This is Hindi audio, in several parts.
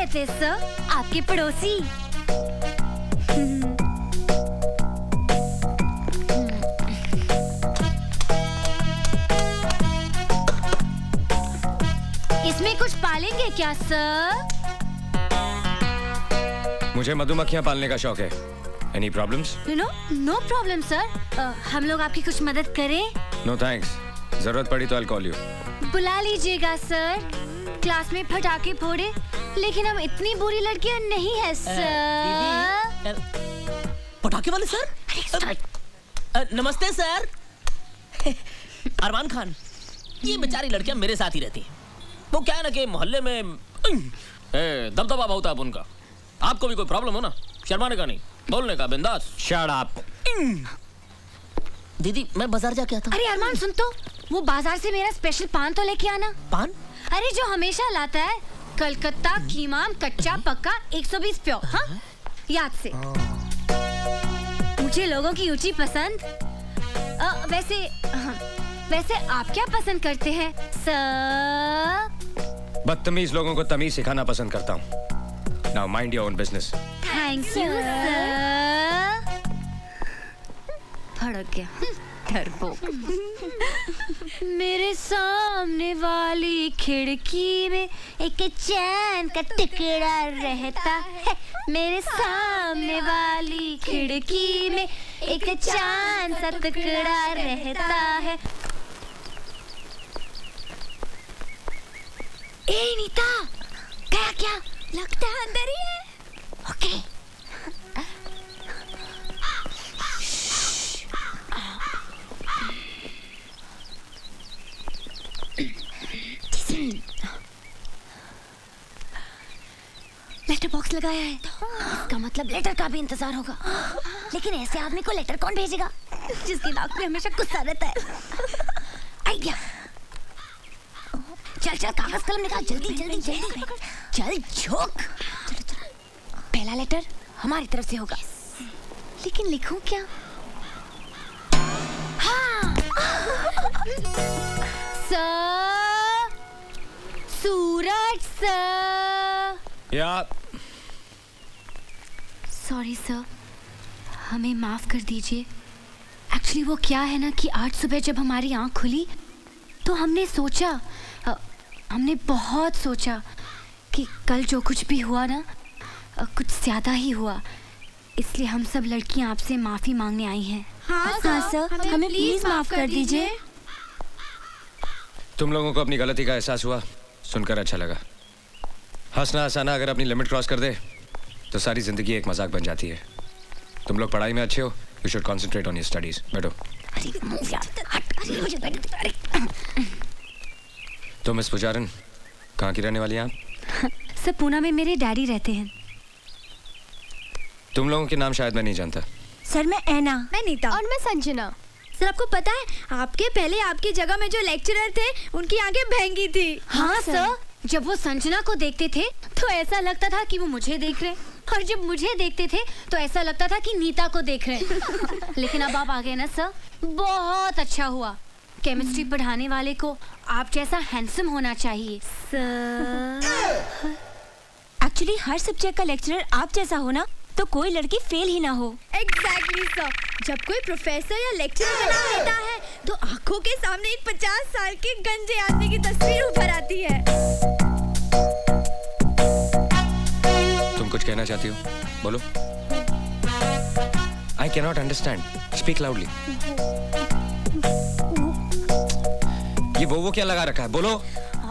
रहते हैं सर, आपके पड़ोसी। इसमें कुछ पालेंगे क्या सर? मुझे मधुमक्खियां पालने का शौक है। Any problems? No problem sir. हम लोग आपकी कुछ मदद करें? No thanks. जरूरत पड़ी तो I'll call you. बुला लीजिएगा सर। क्लास में पटाखे फोड़े, लेकिन हम इतनी बुरी लड़कियां नहीं है सर। पटाखे वाले सर? नमस्ते सर। अरमान खान, ये बेचारी लड़कियां मेरे साथ ही रहती हैं। वो क्या है ना कि मोहल्ले में दबदबा बहुत है उनका। आपको भी कोई प्रॉब्लम हो ना, शर्माने का नहीं, बोलने का, बिंदास। Shut up. दीदी मैं बाजार जाके आता हूँ। अरे अरमान सुन तो, वो बाजार से मेरा स्पेशल पान तो लेके आना। पान? अरे जो हमेशा लाता है, कलकत्ता कीमाम कच्चा पक्का 120 प्योर। हाँ, याद से। मुझे लोगों की ऊंची पसंद। वैसे आप क्या पसंद करते हैं सर? बदतमीज लोगों को तमीज सिखाना पसंद करता हूँ। Now mind your own business. Thank you sir. भड़क गया डरपोक। मेरे सामने वाली खिड़की में एक चैन का टुकड़ा रहता है। मेरे सामने वाली खिड़की में एक चांद सा टुकड़ा रहता है। ए नीता, गया क्या? लगता है अंदर ही है। ओके। लेटर बॉक्स लगाया है, इसका मतलब लेटर का भी इंतजार होगा। लेकिन ऐसे आदमी को लेटर कौन भेजेगा जिसकी नाक पे हमेशा गुस्सा रहता है? आइडिया। चल चल कागज कलम निकाल, जल्दी जल्दी जल्दी। चल झोंक। पहला लेटर हमारी तरफ से होगा, लेकिन लिखूं क्या? हाँ। सर, सूरज सर। या सॉरी सर, हमें माफ कर दीजिए। एक्चुअली वो क्या है ना कि आज सुबह जब हमारी आंख खुली तो हमने बहुत सोचा कि कल जो कुछ भी हुआ ना, कुछ ज्यादा ही हुआ। इसलिए हम सब लड़कियां आपसे माफी मांगने आई हैं। हाँ सर, हमें प्लीज माफ कर दीजिए। तुम लोगों को अपनी गलती का एहसास हुआ, सुनकर अच्छा लगा। हंसना हंसाना अगर अपनी लिमिट क्रॉस कर दे तो सारी जिंदगी एक मजाक बन जाती है। तुम लोग पढ़ाई में अच्छे हो, you should concentrate on your studies. बैठो। तो मिस पुजारन, कहाँ की रहने वाली हैं आप? सर, पूना में मेरे डैडी रहते हैं। तुम लोगों के नाम शायद मैं नहीं जानता। सर मैं ऐना। मैं नीता। और मैं संजना। सर आपको पता है, आपके पहले आपकी जगह में जो लेक्चरर थे उनकी आंखें भैंगी थी। हाँ सर, जब वो संजना को देखते थे तो ऐसा लगता था कि वो मुझे देख रहे, और जब मुझे देखते थे तो ऐसा लगता था कि नीता को देख रहे। लेकिन अब आप आ गए ना सर, बहुत अच्छा हुआ। केमिस्ट्री पढ़ाने वाले को आप जैसा हैंडसम होना चाहिए सर। एक्चुअली हर सब्जेक्ट का लेक्चरर आप जैसा हो ना, तो कोई लड़की फेल ही ना हो। एग्जैक्टली सर, जब कोई प्रोफेसर या लेक्चरर बना रहता है तो आंखों के सामने एक 50 साल के गंजे आदमी की तस्वीर उभर आती है। तुम कुछ कहना चाहती हो? बोलो। I cannot understand. Speak loudly. ये वो क्या लगा रखा है? बोलो।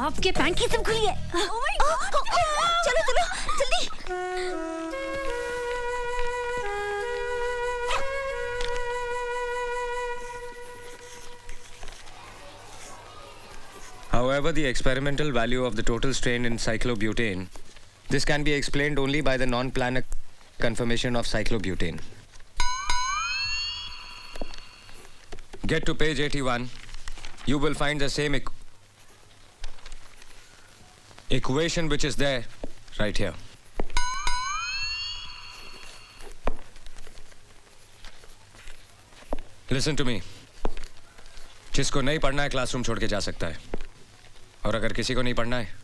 आपके पैंट की सब खुली है। चलो चलो जल्दी। However, the experimental value of the total strain in cyclobutane, this can be explained only by the non-planar conformation of cyclobutane. Get to page 81. You will find the same equation which is there right here. Listen to me. जिसको नहीं पढ़ना है क्लासरूम छोड़ के जा सकता है, और अगर किसी को नहीं पढ़ना है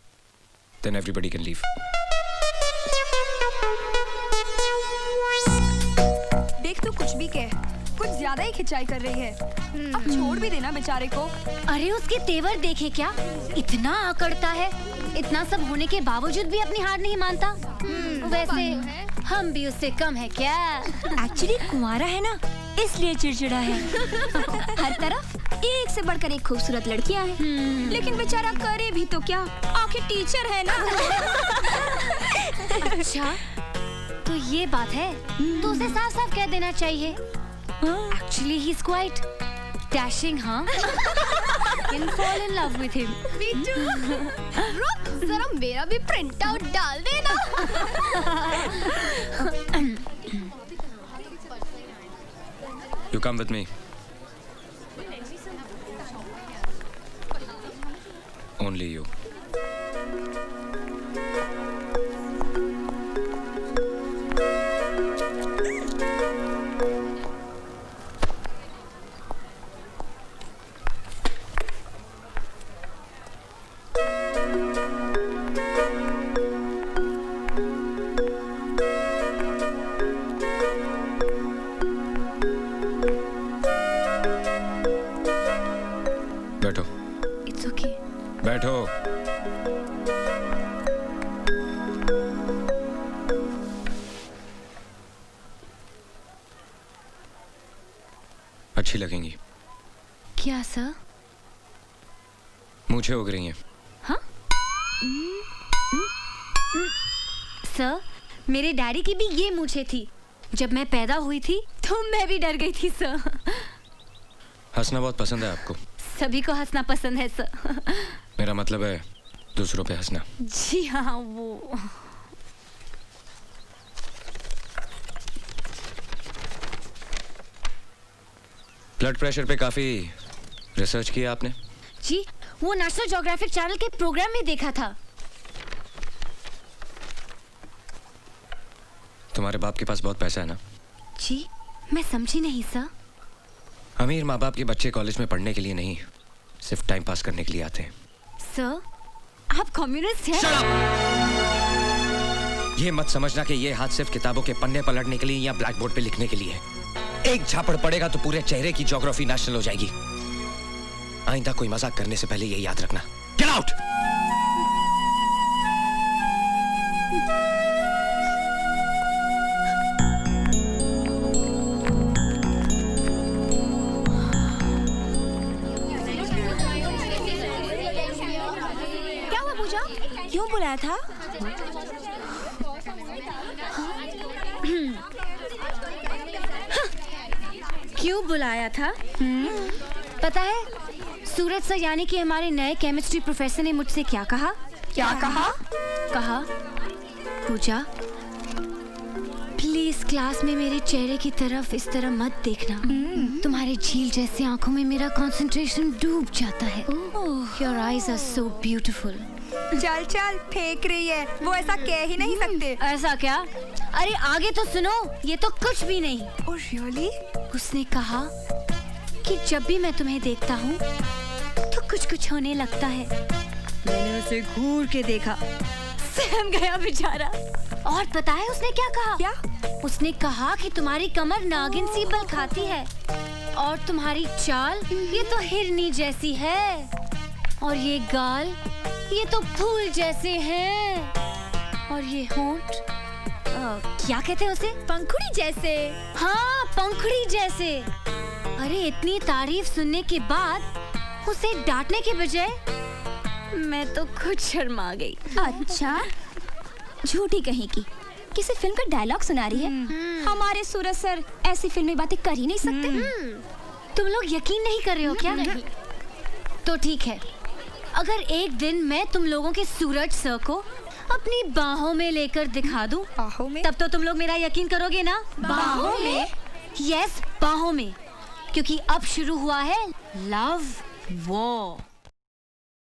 then everybody can leave. कुछ भी कह, कुछ ज्यादा ही खिंचाई कर रही है। अब छोड़ भी देना बेचारे को। अरे उसके तेवर देखे क्या, इतना आकड़ता है। इतना सब होने के बावजूद भी अपनी हार नहीं मानता। वैसे हम भी उससे कम है क्या? एक्चुअली कुंवारा है ना, इसलिए चिड़चिड़ा है। हर तरफ एक से बढ़कर एक खूबसूरत लड़कियां हैं, लेकिन बेचारा करे भी तो क्या, आखिर टीचर है ना। अच्छा, तो ये बात है, तो उसे साफ साफ कह देना चाहिए। Actually, he's quite dashing, huh? Can fall in love with him. Me too. रुक, जरा मेरा भी प्रिंट आउट डाल देना। You come with me. Only you. बैठो। It's okay. बैठो। अच्छी लगेंगी। क्या सर? मूछें उग रही हैं। हाँ? सर, मेरे डैडी की भी ये मूछें थी। जब मैं पैदा हुई थी तो मैं भी डर गई थी सर। हंसना बहुत पसंद है आपको। सभी को हंसना पसंद है सर। मेरा मतलब है दूसरों पे हंसना। जी हाँ, वो ब्लड प्रेशर पे काफी रिसर्च किया आपने? जी, वो नेशनल ज्योग्राफिक चैनल के प्रोग्राम में देखा था। तुम्हारे बाप के पास बहुत पैसा है ना? जी, मैं समझी नहीं सर। अमीर माँ बाप के बच्चे कॉलेज में पढ़ने के लिए नहीं, सिर्फ टाइम पास करने के लिए आते हैं। सर, आप कम्युनिस्ट हैं? ये मत समझना कि ये हाथ सिर्फ किताबों के पन्ने पलटने के लिए या ब्लैक बोर्ड पे लिखने के लिए है। एक झापड़ पड़ेगा तो पूरे चेहरे की ज्योग्राफी नेशनल हो जाएगी। आइंदा कोई मजाक करने से पहले ये याद रखना। Get out! क्या हुआ पूजा? क्यों बुलाया था? क्यों बुलाया था? पता है, सूरज सर यानी कि हमारे नए केमिस्ट्री प्रोफेसर ने मुझसे क्या कहा? क्या कहा? कहा, पूजा प्लीज क्लास में मेरे चेहरे की तरफ इस तरह मत देखना। तुम्हारे झील जैसी आंखों में मेरा कंसंट्रेशन डूब जाता है। Your eyes are so beautiful. चल चल, फेंक रही है, वो ऐसा कह ही नहीं सकते। ऐसा क्या? अरे आगे तो सुनो, ये तो कुछ भी नहीं। Oh really? उसने कहा कि जब भी मैं तुम्हें देखता हूँ तो कुछ कुछ होने लगता है। मैंने उसे घूर के देखा, सहम गया बेचारा। और पता है उसने क्या कहा? क्या? उसने कहा कि तुम्हारी कमर नागिन सी बल खाती है और तुम्हारी चाल ये तो हिरनी जैसी है और ये गाल ये तो फूल जैसे हैं और ये होंठ क्या कहते हैं उसे? पंखुड़ी जैसे। हाँ, पंखुड़ी जैसे। अरे इतनी तारीफ सुनने के बाद उसे डांटने के बजाय मैं तो खुद शर्मा गई। अच्छा, झूठी कहीं की किसी फिल्म का डायलॉग सुना रही है। हमारे सूरज सर ऐसी फिल्मी बातें कर ही नहीं सकते। तुम लोग यकीन नहीं कर रहे हो क्या? नहीं। तो ठीक है, अगर एक दिन मैं तुम लोगों के सूरज सर को अपनी बाहों में लेकर दिखा दूं, बाहों में? तब तो तुम लोग मेरा यकीन करोगे ना? बाहों में? यस, बाहों में, क्योंकि अब शुरू हुआ है लव वॉर।